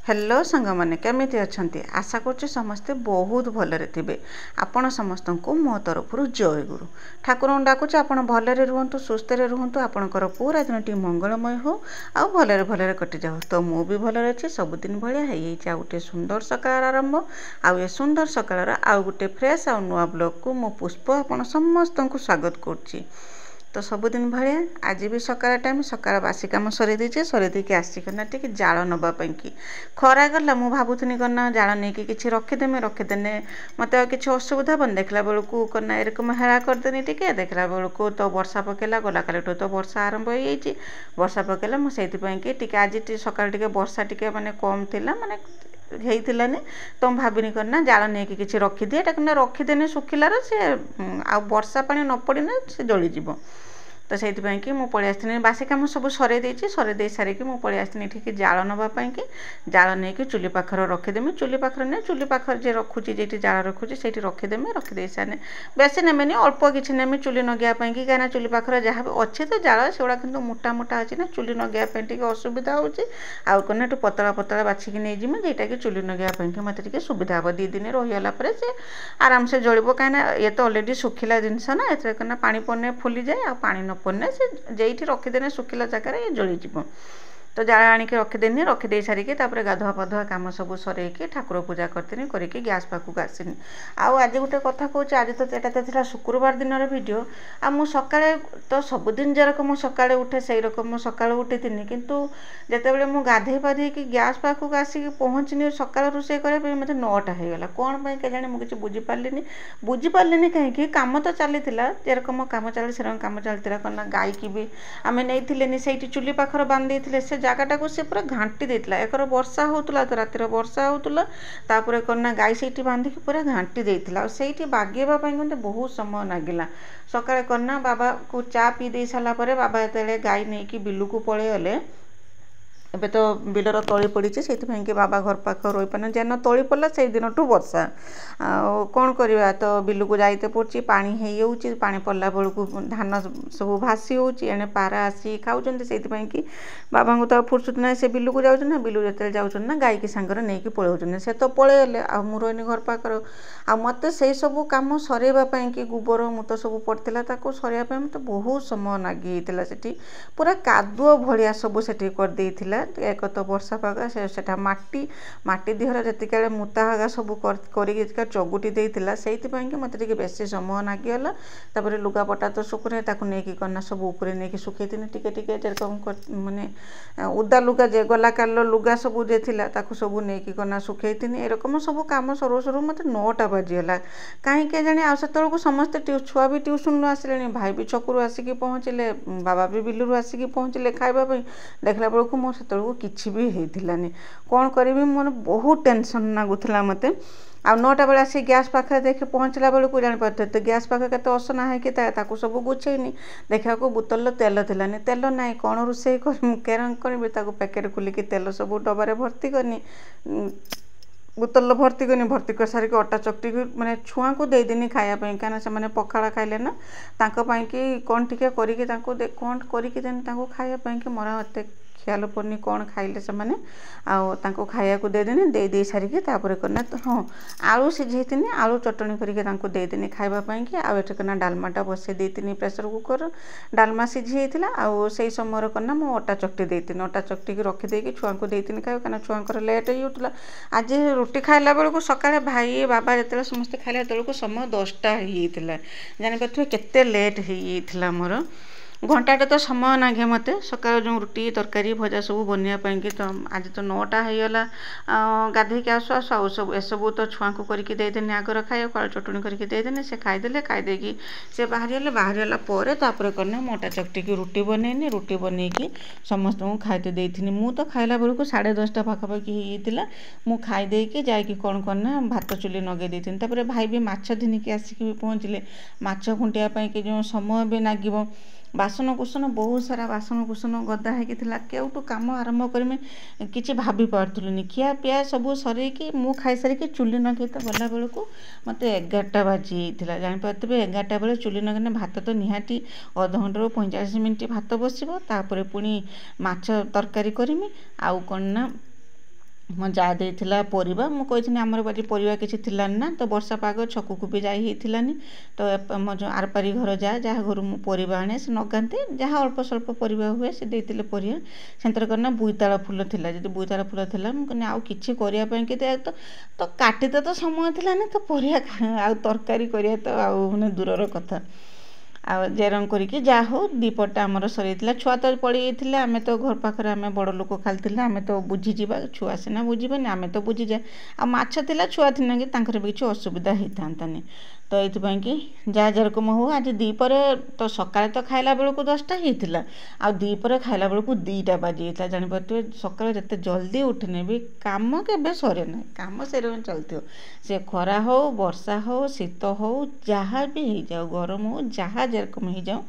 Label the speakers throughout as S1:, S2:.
S1: Hello सांग मैंने केमी अच्छा आशा कर समस्ते बहुत भलरे थे। आपण समस्त को मो तरफ जय गुरु ठाकुर डाकुचे आप भलरे रुहतु सुस्थ रुहतु आपणकर पूरा दिन टी मंगलमय हो आ भलरे भलरे कटि जाओ। तो मु भी भलरे अच्छे सबुदिन भाया है गोटे सुंदर सकाळ आरंभ आउ ए सुंदर सकाळ आउ गोटे फ्रेश आ नुआ ब्लॉग को मो पुष्प आपण समस्त को स्वागत करुच्ची। तो सबुदिन भाया आज भी सकाळ टाइम सकाळ बासी कम सरी देचे सरी देके आसिकना टिके जाल नवापाई कि खरा गला मु भावुनी करना जाल नहीं कि रखीदेमी रखीदेने मत किसी असुविधा बन देखला बेलू करना एरकम हेला करदेनी टिके देखला बेलू तो वर्षा पकेला गला काली तो वर्षा आरंभ हो जाइए। वर्षा पकेला मुझे कि आज सकाळ टिके वर्षा टिके माने कम थिला माने ହେଇଥିଲାନି तो भाविनी करना जाल नहीं कि रखीदिए रखीदेने सुखिलार से आ वर्षा पानी न पड़ना से जलीज। तो से कि मुझे पलि आसनी बासी कम सब सरे सरे सारिकी मुझे पलि आसनी ठीक जाल नापाई कि जाल नहीं कि चुली पाखर रखीदेमी चुली पाखर नहीं चुली पाखर जे रखुची जी जाल रखुची से रखीदेमी रखीदे सारे बेसी नेमेनि अल्प किसी नेमी चुली नगेवाई कि कहीं चुली पाखर जहाँ भी अच्छे तो जाल सेगुड़ा कि मोटा मोटा अच्छी ना चुली नगेवाई असुविधा होना पतला पतला बाछिकी नहीं जीमी जेटा कि चुली नगेवाई कि मत सुविधा हम 2 दिन रहीगला से आराम से जल्ब कहीं ये तो अलरेडी सुखिला जिनस ना ये पानी पड़ने फुली जाए आ पानी न पड़ने से जेठी रखीदेने सुखिला जगार ये जलीज। तो जाल आणिकी रखीदेनी रखीदे सारिकी गाधुआ पाधुआ कम सब सरईकी ठाकुर पूजा करती करके गैस पाखक आसनी। आज गोटे कथा कहूँ आज तो यहाँ तो शुक्रवार दिन भिडियो आ मु सकाळे तो सबुदिन जेरकम सकाळे उठे से रकम मु सकाळे उठी किंतु जितेबाला मु गाधे पाधे कि गैस पाखक आसिक पहुँचनी सकाळ रोषे करने मत 9टा होगला कौन पाई केजाणी मुझे बुझीपारे कहीं कम तो चली जेरकम कम चली से कम चलता कना गाई की भी आम नहीं से चुली पाखर बांध से जगटा को सी पूरा घाटी देता एक वर्षा होता तो रातिर वर्षा होता तापर कना गाई से बांधिकी पूरा घाटी देता से बागेवाई मत बहुत समय लगिला। सकाଳେ कना बाबा को चा पी दे सारापर बाबा जो गाई नहीं कि बिलू को पलि गले एबे तो बिलर तली पड़ी से कि बाबा घर पाख रही पाने जेन तली पड़ा से दिन ठू वर्षा कौन करवा तो बिलू को जाइते पड़ी पानी हो पानी पड़ला बेलू धान सब भासी होने पारा आसी खाऊँ से कि बाबा को तो फुर्सत ना से बिलू को जाऊँ ना बिलू जो जाऊँ ना गाई की सांगर नहीं कि पलौन से तो पलैले आ मु रही घर पाखर आ मत से सब कम सरवाई कि गोबर मुत सब पड़ता सरवाई मत बहुत समय लगी से पूरा कादुओ भलिया सब से करदे एक तो वर्षा पाग से माटी देहर जी मुता हागा सब कर चगुटी देता से मत बेस समय लगिगला। तापर लुगापटा तो सुखुने नहीं करना सब उपरे नहीं सुखे टे जेरकम माने उदा लुगा जे गला काल लुगा सब जे सब नहीं करना सुखे एरकम सब कम सरू सरू मत 9टा बाजीगला कहीं जाने आ से समस्ते छुआ भी ट्यूशन आसिले भाई भी छकू आसिक पहुँचले बाबा भी बिलू आसिक पहुँचले खावाई देखला बेलू मोर से किसी भी होती कौन करी मोर बहुत टेंशन लगुला मत आ 9टा बेला से गैस पाखे देखे पहुँचला बेलू जापारे तो गैस पाखे के असना है कि सब गुछेनी देखा बोतल तेल थिलानी तेल ना कौन रोषे करी पैकेट खोलिकी तेल सब डबारे भर्ती करनी बोतल भर्ती कर सारिक अटा चकटी माने छुआ को देदेनी खायापाई कहीं से पखाड़ा खाइले ना कि कौन टिके करिके कौन करिके देनी खायापाई कि मोर एत ख्याल पड़नी कौन खाइले से खाया को देदेनी दे सारिकी करना तो हाँ आलू सिझेनी आलू चटनी करके देदेनी खावाई कि आना डालमाटा बसई देती प्रेसर कुकर डालमा सिझी आउ से समय करना मु अटा चकटी देती अटा चकटी रखीदे छुआ को देती खाई कहीं छुआ लेट होता आज रुटी खाइला बेलू सकाଳେ भाई बाबा जो समस्ते खाइला बेलू समय 10टा होता जापारे केते लेट होता मोर घंटाटे तो समय लगे मत सकाळ जो रुटी तरकारी भजा सब बनवाई कि तो आज तो 9टा होगला गाधेक आसु आसु आउ सब एसबू तो छुआ को करके देदेनी आगर खाए काल चटणी करके देदेनी से खाईदे खाईदेकी से बाहरीगला करना मोटा चकटी रुटी बनैनी रुटी बनईकी समस्त को खाईते देती मु तो खाइला बेलू 10:30 पाखापाखि होता मु खाईदेकी जाकि कौन करना भात चुली नगे देती भाई भी माछ धिनिकी आसिक भी पहुँचले माछ खुंटियापाई कि जो समय भी लगे बासन कुसन बहुत सारा बासन कुसन गदा होता केउटू कम आरंभ करमी किसी भाभी पार्थुनि खिया पिया सब सरईकी मु खाई सारिकी चुली नगे तो गला बेलू मत 11टा बाजी जापारे 11टा बेले चुली नगे भात तो निहाती अध घंटे 45 मिनिट भात बसब तापर पुणी माछ तरकारी करमी आउ कौन ना ମୋ ଯା ଦେଇଥିଲା ପରିବା ମୁଁ କହିଥିଲି ଆମର ବାଜି ପରିବା କିଛି ଥିଲାନି ନା ତ ବର୍ଷା ପାଗ ଛକକୁ ବି ଯାଇ ହେଇଥିଲାନି ତ ମୋ ଯେଉଁ ଆରପାରି ଘର ଯାହା ଘରୁ ମୁଁ ପରିବା ଆଣେ ସେ ନଗାନ୍ତି ଯାହା ଅଳ୍ପ ସ୍ୱଳ୍ପ ପରିବା ହୁଏ ସେ ଦେଇଥିଲେ ପରିବା ସେମିତି କରି ନା ବୋଇତାଳ ଫୁଲ ଥିଲା ଯଦି ବୋଇତାଳ ଫୁଲ ଥିଲା ମୁଁ କହିଲି ଆଉ କିଛି କରିବା ପାଇଁ କି ତ କାଟିତେ ତ ସମୟ ଥିଲାନି ତ ପରିବା ଆଉ ତରକାରୀ କରିବା ତ ଆଉ ମାନେ ଦୂରର କଥା ଆଉ ଜେରଙ୍ଗ କରିକି ଯାହା ହଉ ଦୁଇପଟଟା ଆମର ସରିଯାଇଥିଲା ଛୁଆ ତ ପଳେଇଯାଇଥିଲେ ଆମେ ତ ଘର ପାଖରେ ଆମେ ବଡ଼ ଲୋକ ଖାଲି ଥିଲେ ଆମେ ତ ବୁଝିଯିବା ଛୁଆ ସିନା ବୁଝିବନି ଆମେ ତ ବୁଝିଯାଏ ଆଉ ମାଛ ଥିଲା ଛୁଆ ଥିଲା କି ତାଙ୍କର ବି କିଛି ଅସୁବିଧା ହେଇଥାନ୍ତାନି ତ ଏଇଥିପାଇଁ କି ଯାହା ଯେରକମ ହଉ ଆଜି ଦ୍ୱିପହରେ ତ ସକାଳେ ତ ଖାଇଲା ବେଳକୁ 10ଟା ହେଇଥିଲା ଆଉ ଦ୍ୱିପହରେ ଖାଇଲା ବେଳକୁ 2ଟା ବାଜିଯାଇଥିଲା ଜାଣିପାରୁଥିବେ ସକାଳେ ଯେତେ ଜଲ୍ଦି ଉଠିନେ ବି କାମ କେବେ ସରେ ନାହିଁ କାମ ସେରକମ ଚାଲିଥିବ ସେ ଖରା ହଉ ବର୍ଷା ହଉ ଶୀତ ହଉ ଯାହା ବି ହେଇଯାଉ ଗରମ ହଉ ଯାହା ଯେରକମ ହେଇଯାଉ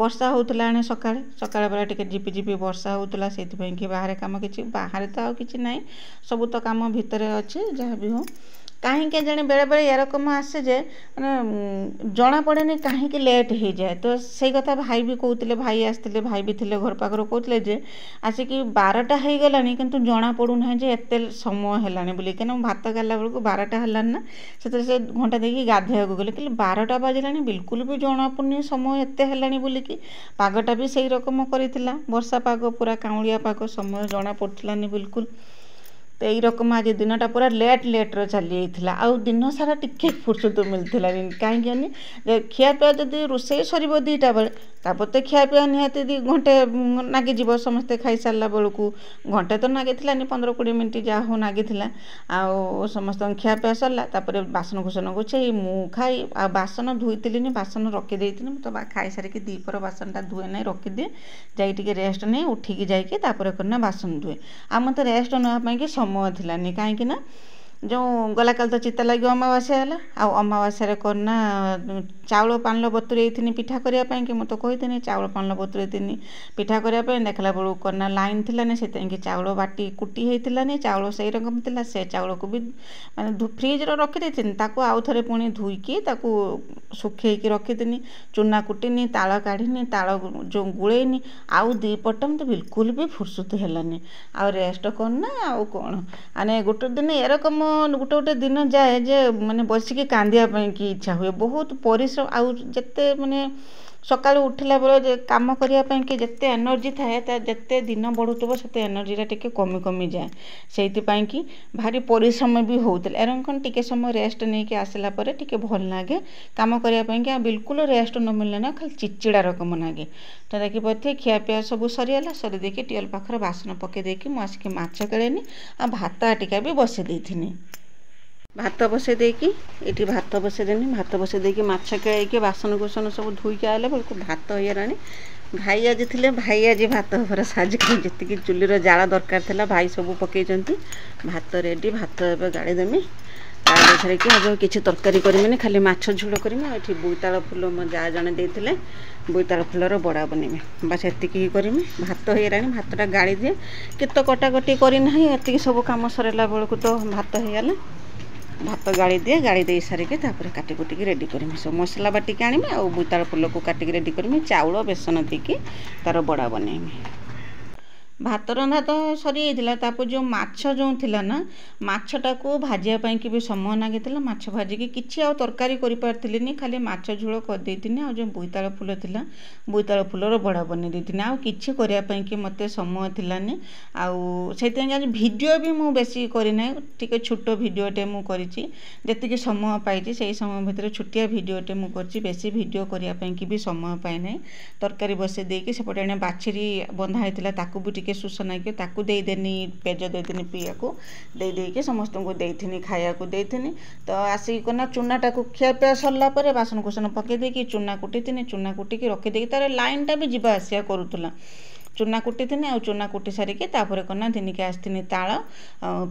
S1: ବର୍ଷା ହେଉଥିଲା ଏଣେ ସକାଳେ ବେଳା ଟିକେ ଝିପିଝିପି ବର୍ଷା ହେଉଥିଲା ସେଇଥିପାଇଁ କି ବାହାରେ କାମ କିଛି ବାହାରେ ତ ଆଉ କିଛି ନାହିଁ ସବୁ ତ କାମ ଭିତରେ ଅଛି ଯାହା ବି ହଉ କାହିଁକି ଜାଣେ ବେଳେବେଳେ ଏରକମ ଆସେ ଯେ ମାନେ ଜଣାପଡ଼େନି କାହିଁକି ଲେଟ୍ ହେଇଯାଏ ତ ସେଇ କଥା ଭାଇ ବି କହୁଥିଲେ ଭାଇ ଆସିଥିଲେ ଭାଇ ବି ଥିଲେ ଘର ପାଖରୁ କହୁଥିଲେ ଯେ ଆସିକି 12ଟା ହେଇଗଲାଣି କିନ୍ତୁ ଜଣାପଡ଼ୁନାହିଁ ଯେ ଏତେ ସମୟ ହେଲାଣି ବୋଲି କାହିଁକିନା ମୁଁ ଭାତ ଖାଇଲା ବେଳକୁ 12ଟା ହେଲାଣି ନା ସେଥିରେ ସେ ଘଣ୍ଟା ଦେଇକି ଗାଧୋଇବାକୁ ଗଲେ କହିଲେ 12ଟା ବାଜିଲାଣି ବିଲକୁଲ ବି ଜଣାପଡ଼ୁନି ସମୟ ଏତେ ହେଲାଣି ବୋଲିକି ପାଗଟା ବି ସେଇ ରକମ କରିଥିଲା ବର୍ଷା ପାଗ ପୁରା କାଉଁଳିଆ ପାଗ ସମୟ ଜଣାପଡ଼ୁଥିଲାନି ବିଲକୁଲ ତ ଏଇରକମ ଆଜି ଦିନଟା ପୁରା ଲେଟ୍ରେ ଚାଲିଯାଇଥିଲା ଆଉ ଦିନ ସାରା ଟିକେ ଫୁର୍ସତ ମିଳିଥିଲାନି କାହିଁକି ଯେ ଖିଆପିଆ ଯଦି ରୋଷେଇ ସରିବ 2ଟା ବେଳେ ତାପରେ ତ ଖିଆପିଆ ନିହାତି ଘଣ୍ଟେ ଲାଗିଯିବ ସମସ୍ତେ ଖାଇସାରିଲା ବେଳକୁ ଘଣ୍ଟେ ତ ଲାଗିଥିଲାନି 15-20 ମିନିଟ୍ ଯାହା ହଉ ଲାଗିଥିଲା ଆଉ ସମସ୍ତଙ୍କ ଖିଆପିଆ ସରିଲା ତାପରେ ବାସନକୁସନ ଗୁଛେଇ ମୁଁ ଖାଇ ଆଉ ବାସନ ଧୋଇଥିଲିନି ବାସନ ରଖିଦେଇଥିଲି ମୁଁ ତ ଖାଇସାରିକି ଦ୍ୱିପହର ବାସନଟା ଧୁଏ ନାହିଁ ରଖିଦିଏ ଯାଇକି ଟିକେ ରେଷ୍ଟ ନେଇ ଉଠିକି ଯାଇକି ତାପରେ କରିନା ବାସନ ଧୁଏ ଆଉ ମୋତେ ରେଷ୍ଟ ନେବା ପାଇଁକି ସମୟ ଥିଲାନି କାହିଁକି ନା ଯେଉଁ ଗଲା କାଲି ତ ଚିତା ଲାଗିବ ଅମାବାସ୍ୟା ହେଲା ଆଉ ଅମାବାସ୍ୟାରେ କରିନା ଚାଉଳ ପାଣିଲ ବତୁରେଇଥିନି ପିଠା କରିବା ପାଇଁକି ମୁଁ ତ କହିଥିନି ଚାଉଳ ପାଣିଲ ବତୁରେଇଥିନି ପିଠା କରିବା ପାଇଁ ଦେଖିଲା ବେଳକୁ କରିନା ଲାଇନ୍ ଥିଲାନି ସେଥିପାଇଁକି ଚାଉଳ ବାଟି କୁଟି ହେଇଥିଲାନି ଚାଉଳ ସେଇ ରକମ ଥିଲା ସେ ଚାଉଳକୁ ବି ମାନେ ଫ୍ରିଜରେ ରଖିଦେଇଥିନି ତାକୁ ଆଉ ଥରେ ପୁଣି ଧୋଇକି ତାକୁ ଶୁଖେଇକି ରଖିଥିନି ଚୁନା କୁଟିନି ତାଳ କାଢ଼ିନି ତାଳ ଯେଉଁ ଗୋଳେଇନି ଆଉ ଦୁଇପଟ ମୋତେ ବିଲକୁଲ ବି ଫୁର୍ସତ ହେଲାନି ଆଉ ରେଷ୍ଟ କରନା ଆଉ କ'ଣ ମାନେ ଗୋଟେ ଦିନ ଏରକମ ଗୋଟେ ଦିନ ଯାଏ ଯେ ମାନେ ବସିକି କାନ୍ଦିବା ପାଇଁ କି ଇଚ୍ଛା ହୁଏ ବହୁତ ପରିଶ୍ରମ ଆଉ ଯେତେ ମାନେ ସକାଳୁ ଉଠିଲା ବେଳେ ଯେ କାମ କରିବା ପାଇଁ କି ଯେତେ ଏନର୍ଜି ଥାଏ ତା ଯେତେ ଦିନ ବଢ଼ୁଥିବ ସେତେ ଏନର୍ଜିଟା ଟିକେ କମିଯାଏ ସେଇଥିପାଇଁ କି ଭାରି ପରିଶ୍ରମ ବି ହେଉଥିଲା ଏରକମ ଟିକେ ସମୟ ରେଷ୍ଟ ନେଇକି ଆସିଲା ପରେ ଟିକେ ଭଲ ଲାଗେ କାମ କରିବା ପାଇଁକି ଆଉ ବିଲକୁଲ ରେଷ୍ଟ ନ ମିଳିଲେ ନା ଖାଲି ଚିଡ଼ଚିଡ଼ା ରକମ ଲାଗେ ତ ଦେଖିପାରୁଥିବେ ଖିଆପିଆ ସବୁ ସରିଗଲା ସରି ଦେଇକି ଟିୱେଲ୍ ପାଖରେ ବାସନ ପକାଇ ଦେଇକି ମୁଁ ଆସିକି ମାଛ କେଳେନି ଆଉ ଭାତ ଆଟିକା ବି ବସାଇ ଦେଇଥିନି ଭାତ ବସାଇ ଦେଇକି ଏଇଠି ଭାତ ବସାଇଦେନି ଭାତ ବସାଇ ଦେଇକି ମାଛ କେଳେଇକି ବାସନକୁସନ ସବୁ ଧୋଇକି ଆଇଲା ବେଳକୁ ଭାତ ହେଇଗଲାଣି ଭାଇ ଆଜି ଥିଲେ ଭାଇ ଆଜି ଭାତ ଉପରେ ସାହାଯ୍ୟ କରି ଯେତିକି ଚୁଲିର ଜାଳ ଦରକାର ଥିଲା ଭାଇ ସବୁ ପକାଇଛନ୍ତି ଭାତ ରେଡ଼ି ଭାତ ଏବେ ଗାଳି ଦେମି ତା ଦେହରେ କି ଆଉ କିଛି ତରକାରୀ କରିମିନି ଖାଲି ମାଛ ଝୋଳ କରିମି ଆଉ ଏଠି ବୋଇତାଳ ଫୁଲ ମୋ ଯା ଜଣେ ଦେଇଥିଲେ ବୋଇତାଳ ଫୁଲର ବଡ଼ା ବନେଇମି ବାସ୍ ଏତିକି ହିଁ କରିମି ଭାତ ହେଇଗଲାଣି ଭାତଟା ଗାଳି ଦିଏ କେତେ କଟାକଟି କରିନାହିଁ ଏତିକି ସବୁ କାମ ସରିଲା ବେଳକୁ ତ ଭାତ ହେଇଗଲା ଭାତ ଗାଳି ଦିଏ ଗାଳି ଦେଇ ସାରିକି ତାପରେ କାଟି କୁଟିକି ରେଡ଼ି କରିମି ସବୁ ମସଲା ବାଟିକି ଆଣିମି ଆଉ ବୋଇତାଳ ଫୁଲକୁ କାଟିକି ରେଡ଼ି କରିମି ଚାଉଳ ବେସନ ଦେଇକି ତାର ବଡ଼ା ବନେଇମି ଭାତ ରନ୍ଧା ତ ସରିଯାଇଥିଲା ତାପରେ ଯେଉଁ ମାଛ ଯେଉଁ ଥିଲା ନା ମାଛଟାକୁ ଭାଜିବା ପାଇଁକି ବି ସମୟ ଲାଗିଥିଲା ମାଛ ଭାଜିକି କିଛି ଆଉ ତରକାରୀ କରିପାରିଥିଲିନି ଖାଲି ମାଛ ଝୋଳ କରିଦେଇଥିନି ଆଉ ଯେଉଁ ବୋଇତାଳ ଫୁଲ ଥିଲା ବୋଇତାଳ ଫୁଲର ବଡ଼ା ବନେଇ ଦେଇଥିନି ଆଉ କିଛି କରିବା ପାଇଁକି ମୋତେ ସମୟ ଥିଲାନି ଆଉ ସେଇଥିପାଇଁ ଆଜି ଭିଡ଼ିଓ ବି ମୁଁ ବେଶୀ କରିନାହିଁ ଟିକେ ଛୋଟ ଭିଡ଼ିଓଟେ ମୁଁ କରିଛି ଯେତିକି ସମୟ ପାଇଛି ସେଇ ସମୟ ଭିତରେ ଛୋଟିଆ ଭିଡ଼ିଓଟେ ମୁଁ କରିଛି ବେଶୀ ଭିଡ଼ିଓ କରିବା ପାଇଁକି ବି ସମୟ ପାଇନାହିଁ ତରକାରୀ ବସାଇ ଦେଇକି ସେପଟେ ଏଣେ ବାଛିରି ବନ୍ଧା ହେଇଥିଲା ତାକୁ ବି ଟିକେ ଶୋଷ ନାଗିବ ତାକୁ ଦେଇଦେନି ପେଜ ଦେଇଦେନି ପିଇବାକୁ ଦେଇକି ସମସ୍ତଙ୍କୁ ଦେଇଥିନି ଖାଇବାକୁ ଦେଇଥିନି ତ ଆସିକି ନା ଚୁନାଟାକୁ ଖିଆପିଆ ସରିଲା ପରେ ବାସନକୁସନ ପକାଇ ଦେଇକି ଚୁନା କୁଟିଥିନି ଚୁନା କୁଟିକି ରଖିଦେଇକି ତାର ଲାଇନ୍ଟା ବି ଯିବା ଆସିବା କରୁଥିଲା ଚୁନା କୁଟିଥିନି ଆଉ ଚୁନା କୁଟି ସାରିକି ତାପରେ କନା ଦିନିକି ଆସିଥିନି ତାଳ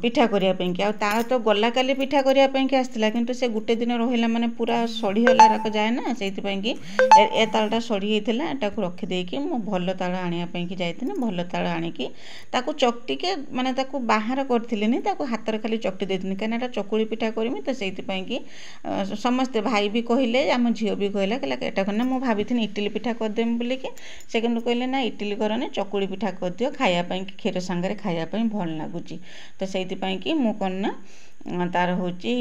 S1: ପିଠା କରିବା ପାଇଁକି ଆଉ ତାଳ ତ ଗଲା କାଲି ପିଠା କରିବା ପାଇଁକି ଆସିଥିଲା କିନ୍ତୁ ସେ ଗୋଟେ ଦିନ ରହିଲା ମାନେ ପୁରା ସଢ଼ିଗଲା ରକ ଯାଏ ନା ସେଇଥିପାଇଁକି ଏ ତାଳଟା ସଢ଼ି ହେଇଥିଲା ଏଟାକୁ ରଖିଦେଇକି ମୁଁ ଭଲ ତାଳ ଆଣିବା ପାଇଁକି ଯାଇଥିଲି ଭଲ ତାଳ ଆଣିକି ତାକୁ ଚକଟିକି ମାନେ ତାକୁ ବାହାର କରିଥିଲିନି ତାକୁ ହାତରେ ଖାଲି ଚକଟି ଦେଇଥିଲି କାହିଁକିନା ଏଟା ଚକୁଳି ପିଠା କରିମି ତ ସେଇଥିପାଇଁକି ସମସ୍ତେ ଭାଇ ବି କହିଲେ ଆମ ଝିଅ ବି କହିଲା ଏଟା କନା ମୁଁ ଭାବିଥିଲି ଇଟିଲି ପିଠା କରିଦେମି ବୋଲିକି ସେ କିନ୍ତୁ କହିଲେ ନା ଇଟିଲି କରନି ଚକୁଳି ପିଠା କରିଦିଅ ଖାଇବା ପାଇଁ କି କ୍ଷୀର ସାଙ୍ଗରେ ଖାଇବା ପାଇଁ ଭଲ ଲାଗୁଛି। ତ ସେଇଥିପାଇଁ କି ମୁଁ କ'ଣ ନା ତାର ହେଉଛି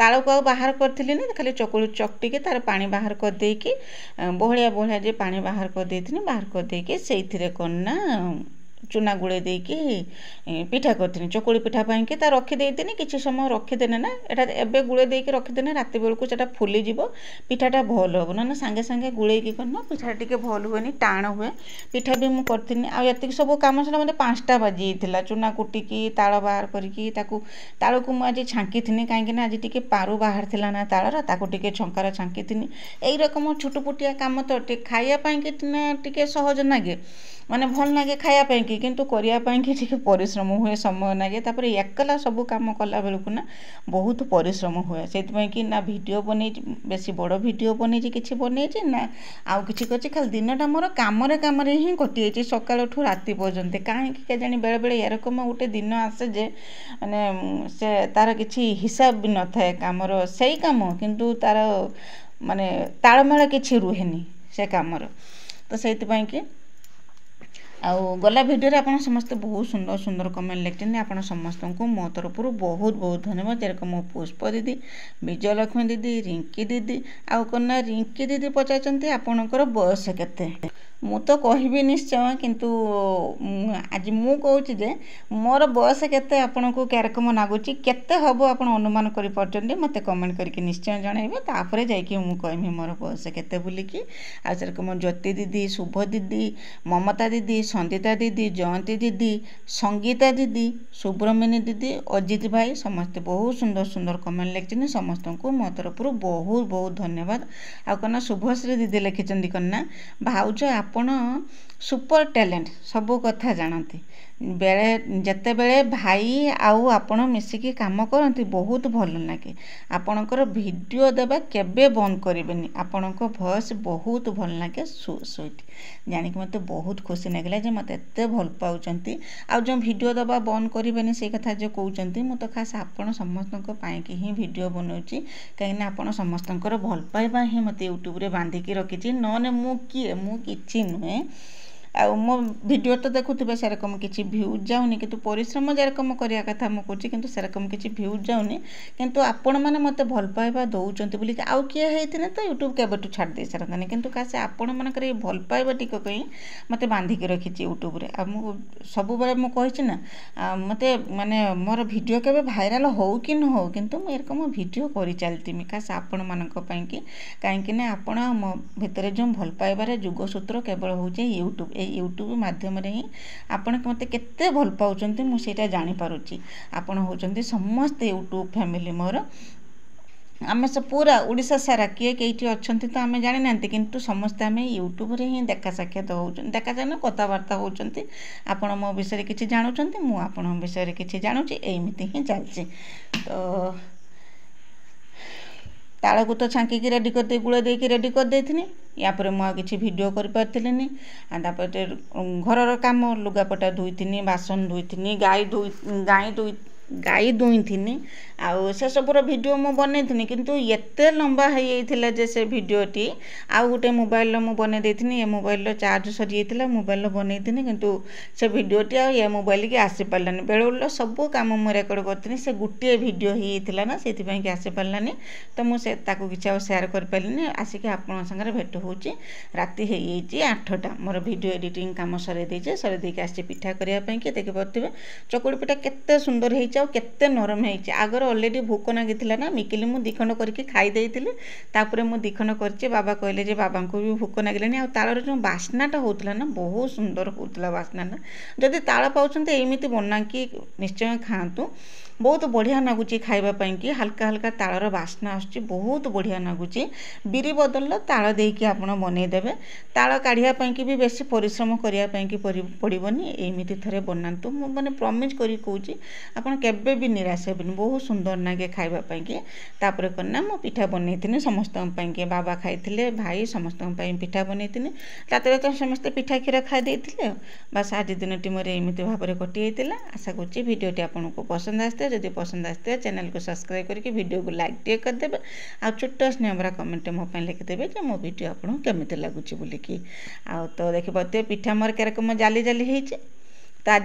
S1: ତାଳକୁ ଆଉ ବାହାର କରିଥିଲିନି, ଖାଲି ଚକୁଳି ଚକଟିକି ତାର ପାଣି ବାହାର କରିଦେଇକି ବହଳିଆ ବହଳିଆ ଯେ ପାଣି ବାହାର କରିଦେଇଥିଲି, ବାହାର କରିଦେଇକି ସେଇଥିରେ କ'ଣ ନା ଚୁନା ଗୁଳେଇ ଦେଇକି ପିଠା କରିଥିଲି। ଚକୁଳି ପିଠା ପାଇଁକି ତା ରଖିଦେଇଥିଲି, କିଛି ସମୟ ରଖିଦେନେ ନା ଏଇଟା ଏବେ ଗୁଳେଇ ଦେଇକି ରଖିଦେନେ ରାତି ବେଳକୁ ସେଟା ଫୁଲିଯିବ, ପିଠାଟା ଭଲ ହେବ। ନହେଲେ ସାଙ୍ଗେ ସାଙ୍ଗେ ଗୁଳେଇକି କରିନ ପିଠାଟା ଟିକେ ଭଲ ହୁଏନି, ଟାଣ ହୁଏ। ପିଠା ବି ମୁଁ କରିଥିଲି। ଆଉ ଏତିକି ସବୁ କାମ ସିନା ମୋତେ 5ଟା ବାଜିଯାଇଥିଲା। ଚୁନା କୁଟିକି ତାଳ ବାହାର କରିକି ତାଳକୁ ମୁଁ ଆଜି ଛାଙ୍କିଥିଲି, କାହିଁକିନା ଆଜି ଟିକେ ପାରୁ ବାହାରିଥିଲା ନା ତାଳର, ତାକୁ ଟିକେ ଛଙ୍କାର ଛାଙ୍କିଥିଲି। ଏଇ ରକମ ଛୋଟପଟିଆ କାମ ତ ଟିକେ ଖାଇବା ପାଇଁକି ଟିକେ ସହଜ ଲାଗେ, ମାନେ ଭଲ ଲାଗେ ଖାଇବା ପାଇଁକି, କିନ୍ତୁ କରିବା ପାଇଁକି ଟିକେ ପରିଶ୍ରମ ହୁଏ, ସମୟ ଲାଗେ। ତାପରେ ଏକଲା ସବୁ କାମ କଲା ବେଳକୁ ନା ବହୁତ ପରିଶ୍ରମ ହୁଏ। ସେଇଥିପାଇଁ କି ନା ଭିଡ଼ିଓ ବନେଇଛି, ବେଶୀ ବଡ଼ ଭିଡ଼ିଓ ବନେଇଛି, କିଛି ବନେଇଛି ନା ଆଉ କିଛି କରିଛି। ଖାଲି ଦିନଟା ମୋର କାମରେ ହିଁ କଟିଯାଇଛି, ସକାଳଠୁ ରାତି ପର୍ଯ୍ୟନ୍ତ। କାହିଁକି କେଜାଣି ବେଳେବେଳେ ଏରକମ ଗୋଟେ ଦିନ ଆସେ ଯେ ମାନେ ସେ ତାର କିଛି ହିସାବ ବି ନଥାଏ କାମର, ସେଇ କାମ କିନ୍ତୁ ତାର ମାନେ ତାଳମେଳ କିଛି ରୁହେନି ସେ କାମର। ତ ସେଇଥିପାଇଁ କି ଆଉ ଗଲା ଭିଡ଼ିଓରେ ଆପଣ ସମସ୍ତେ ବହୁତ ସୁନ୍ଦର ସୁନ୍ଦର କମେଣ୍ଟ ଲେଖିଛନ୍ତି। ଆପଣ ସମସ୍ତଙ୍କୁ ମୋ ତରଫରୁ ବହୁତ ବହୁତ ଧନ୍ୟବାଦ। ଯେରକମ ମୋ ପୁଷ୍ପ ଦିଦି, ବିଜୟଲକ୍ଷ୍ମୀ ଦିଦି, ରିଙ୍କି ଦିଦି, ଆଉ କ'ଣ ନା ରିଙ୍କି ଦିଦି ପଚାରିଛନ୍ତି ଆପଣଙ୍କର ବୟସ କେତେ। ମୁଁ ତ କହିବି ନିଶ୍ଚୟ, କିନ୍ତୁ ଆଜି ମୁଁ କହୁଛି ଯେ ମୋର ବୟସ କେତେ ଆପଣଙ୍କୁ କ୍ୟାରକମ ଲାଗୁଛି, କେତେ ହେବ ଆପଣ ଅନୁମାନ କରିପାରୁଛନ୍ତି, ମୋତେ କମେଣ୍ଟ କରିକି ନିଶ୍ଚୟ ଜଣାଇବେ। ତାପରେ ଯାଇକି ମୁଁ କହିବି ମୋର ବୟସ କେତେ ବୋଲିକି। ଆଉ ସେରକମ ଜ୍ୟୋତି ଦିଦି, ଶୁଭ ଦିଦି, ମମତା ଦିଦି, ସଙ୍ଗୀତା ଦିଦି, ଜୟନ୍ତୀ ଦିଦି, ସଙ୍ଗୀତା ଦିଦି, ସୁବ୍ରମଣ୍ୟ ଦିଦି, ଅଜିତ ଭାଇ, ସମସ୍ତେ ବହୁତ ସୁନ୍ଦର ସୁନ୍ଦର କମେଣ୍ଟ ଲେଖିଛନ୍ତି। ସମସ୍ତଙ୍କୁ ମୋ ତରଫରୁ ବହୁତ ବହୁତ ଧନ୍ୟବାଦ। ଆଉ କ'ଣ ନା ଶୁଭଶ୍ରୀ ଦିଦି ଲେଖିଛନ୍ତି କ'ଣ ନା ଭାଉଜ ଆପଣ ସୁପର ଟ୍ୟାଲେଣ୍ଟ, ସବୁ କଥା ଜାଣନ୍ତି। ଯେତେବେଳେ ଭାଇ ଆଉ ଆପଣ ମିଶିକି କାମ କରନ୍ତି ବହୁତ ଭଲ ଲାଗେ। ଆପଣଙ୍କର ଭିଡ଼ିଓ ଦେବା କେବେ ବନ୍ଦ କରିବେନି, ଆପଣଙ୍କ ଭଏସ୍ ବହୁତ ଭଲ ଲାଗେ, ସୁଇଟ୍। ଜାଣିକି ମୋତେ ବହୁତ ଖୁସି ଲାଗିଲା ଯେ ମୋତେ ଏତେ ଭଲ ପାଉଛନ୍ତି। ଆଉ ଯେଉଁ ଭିଡ଼ିଓ ଦେବା ବନ୍ଦ କରିବେନି ସେଇ କଥା ଯେଉଁ କହୁଛନ୍ତି, ମୁଁ ତ ଖାସ୍ ଆପଣ ସମସ୍ତଙ୍କ ପାଇଁକି ହିଁ ଭିଡ଼ିଓ ବନାଉଛି। କାହିଁକିନା ଆପଣ ସମସ୍ତଙ୍କର ଭଲ ପାଇବା ହିଁ ମୋତେ ୟୁଟ୍ୟୁବରେ ବାନ୍ଧିକି ରଖିଛି। ନହେଲେ ମୁଁ କିଏ, ମୁଁ କିଛି ନୁହେଁ। ଆଉ ମୋ ଭିଡ଼ିଓ ତ ଦେଖୁଥିବେ, ସେରକମ କିଛି ଭ୍ୟୁଜ୍ ଯାଉନି, କିନ୍ତୁ ପରିଶ୍ରମ ଯେରକମ କରିବା କଥା ମୁଁ କରୁଛି, କିନ୍ତୁ ସେରକମ କିଛି ଭ୍ୟୁଜ୍ ଯାଉନି। କିନ୍ତୁ ଆପଣମାନେ ମୋତେ ଭଲ ପାଇବା ଦେଉଛନ୍ତି ବୋଲିକି, ଆଉ କିଏ ହେଇଥିଲେ ତ ୟୁଟ୍ୟୁବ୍ କେବେଠୁ ଛାଡ଼ି ଦେଇ ସାରନ୍ତାନି, କିନ୍ତୁ କାଶ ଆପଣମାନଙ୍କର ଏଇ ଭଲ ପାଇବା ଟିକକ ହିଁ ମୋତେ ବାନ୍ଧିକି ରଖିଛି ୟୁଟ୍ୟୁବରେ। ଆଉ ମୁଁ ସବୁବେଳେ ମୁଁ କହିଛି ନା ମୋତେ ମାନେ ମୋର ଭିଡ଼ିଓ କେବେ ଭାଇରାଲ୍ ହେଉ କି ନ ହେଉ, କିନ୍ତୁ ମୁଁ ଏରକମ ଭିଡ଼ିଓ କରିଚାଲିଥିମି କାଶ ଆପଣମାନଙ୍କ ପାଇଁକି। କାହିଁକିନା ଆପଣ ମୋ ଭିତରେ ଯେଉଁ ଭଲ ପାଇବାରେ ଯୁଗସୂତ୍ର କେବଳ ହେଉଛି ୟୁଟ୍ୟୁବ୍। ଏଇ ୟୁଟ୍ୟୁବ୍ ମାଧ୍ୟମରେ ହିଁ ଆପଣ ମୋତେ କେତେ ଭଲ ପାଉଛନ୍ତି ମୁଁ ସେଇଟା ଜାଣିପାରୁଛି। ଆପଣ ହେଉଛନ୍ତି ସମସ୍ତେ ୟୁଟ୍ୟୁବ୍ ଫ୍ୟାମିଲି ମୋର। ଆମେ ସେ ପୁରା ଓଡ଼ିଶା ସାରା କିଏ କେଇଠି ଅଛନ୍ତି ତ ଆମେ ଜାଣିନାହାନ୍ତି, କିନ୍ତୁ ସମସ୍ତେ ଆମେ ୟୁଟ୍ୟୁବରେ ହିଁ ଦେଖା ସାକ୍ଷାତ ହେଉଛନ୍ତି, ଦେଖା ସାକ୍ଷାତ କଥାବାର୍ତ୍ତା ହେଉଛନ୍ତି। ଆପଣ ମୋ ବିଷୟରେ କିଛି ଜାଣୁଛନ୍ତି, ମୁଁ ଆପଣଙ୍କ ବିଷୟରେ କିଛି ଜାଣୁଛି, ଏମିତି ହିଁ ଚାଲିଛି। ତ ତାଳକୁ ତ ଛାଙ୍କିକି ରେଡ଼ି କରିଦେଇ ଗୁଳ ଦେଇକି ରେଡ଼ି କରିଦେଇଥିଲି। ୟାପରେ ମୁଁ ଆଉ କିଛି ଭିଡ଼ିଓ କରିପାରିଥିଲିନି। ଆଉ ତାପରେ ଘରର କାମ, ଲୁଗାପଟା ଧୋଇଥିନି, ବାସନ ଧୋଇଥିନି, ଗାଈ ଦୁଇଁଥିନି। ଆଉ ସେସବୁର ଭିଡ଼ିଓ ମୁଁ ବନେଇଥିନି, କିନ୍ତୁ ଏତେ ଲମ୍ବା ହେଇଯାଇଥିଲା ଯେ ସେ ଭିଡ଼ିଓଟି ଆଉ ଗୋଟେ ମୋବାଇଲର ମୁଁ ବନେଇ ଦେଇଥିନି। ଏ ମୋବାଇଲର ଚାର୍ଜ ସରିଯାଇଥିଲା, ମୋବାଇଲର ବନେଇଥିନି, କିନ୍ତୁ ସେ ଭିଡ଼ିଓଟି ଆଉ ଏ ମୋବାଇଲକି ଆସିପାରିଲାନି। ବେଳେବେଳେ ସବୁ କାମ ମୁଁ ରେକର୍ଡ଼ କରିଥିଲି, ସେ ଗୋଟିଏ ଭିଡ଼ିଓ ହେଇଯାଇଥିଲା ନା, ସେଥିପାଇଁକି ଆସିପାରିଲାନି। ତ ମୁଁ ତାକୁ କିଛି ଆଉ ସେୟାର କରିପାରିଲିନି। ଆସିକି ଆପଣଙ୍କ ସାଙ୍ଗରେ ଭେଟ ହେଉଛି। ରାତି ହେଇଯାଇଛି 8ଟା। ମୋର ଭିଡ଼ିଓ ଏଡ଼ିଟିଂ କାମ ସରେଇ ଦେଇଛି, ସରେଇ ଦେଇକି ଆସିଛି ପିଠା କରିବା ପାଇଁକି। ଦେଖିପାରୁଥିବେ ଚକୁଳି ପିଠା କେତେ ସୁନ୍ଦର ହେଇଛି ଆଉ କେତେ ନରମ ହେଇଛି। ଆଗର ଅଲରେଡ଼ି ଭୋକ ଲାଗିଥିଲା ନା, ମିକିଲି ମୁଁ 2 ଖଣ୍ଡ କରିକି ଖାଇ ଦେଇଥିଲି। ତାପରେ ମୁଁ 2 ଖଣ୍ଡ କରିଛି, ବାବା କହିଲେ ଯେ ବାବାଙ୍କୁ ବି ଭୋକ ଲାଗିଲାନି। ଆଉ ତାଳର ଯେଉଁ ବାସ୍ନାଟା ହେଉଥିଲା ନା, ବହୁତ ସୁନ୍ଦର ହେଉଥିଲା ବାସ୍ନାଟା। ଯଦି ତାଳ ପାଉଛନ୍ତି ଏମିତି ବନାକି ନିଶ୍ଚୟ ଖାଆନ୍ତୁ, ବହୁତ ବଢ଼ିଆ ଲାଗୁଛି ଖାଇବା ପାଇଁକି। ହାଲକା ହାଲକା ତାଳର ବାସ୍ନା ଆସୁଛି, ବହୁତ ବଢ଼ିଆ ଲାଗୁଛି। ବିରି ବଦଳରେ ତାଳ ଦେଇକି ଆପଣ ବନେଇଦେବେ। ତାଳ କାଢ଼ିବା ପାଇଁକି ବି ବେଶୀ ପରିଶ୍ରମ କରିବା ପାଇଁକି ପଡ଼ିବନି। ଏମିତି ଥରେ ବନାନ୍ତୁ, ମୁଁ ମାନେ ପ୍ରମିସ୍ କରି କହୁଛି, ଆପଣ केबे भी निराश हेबेनि बहुत सुंदर नागे खाइबा पई के तापर करना मो पिठा बनैथिनि समस्तन पई के बाबा खाइथिले भाई समस्तन पई पिठा बनैथिनि रातरे तो समस्त पिठा खीर खाइ दैथिले बस आज दिनटी मोर एमिति भाबरे कटि आइतिला आशा करछि भिडियोटी आपनको पसंद आस्ते जदि पसंद आस्ते चैनल को सब्सक्राइब करके वीडियो को लाइक टे कर देबे आ छोट स्नेहभरा कमेंट मो पई लिखि देबे जे मो वीडियो आपन केमिति लागुछि बोली कि आ तो देखिबते पिठा मोर केरक मो जाली जाली हेछि त आज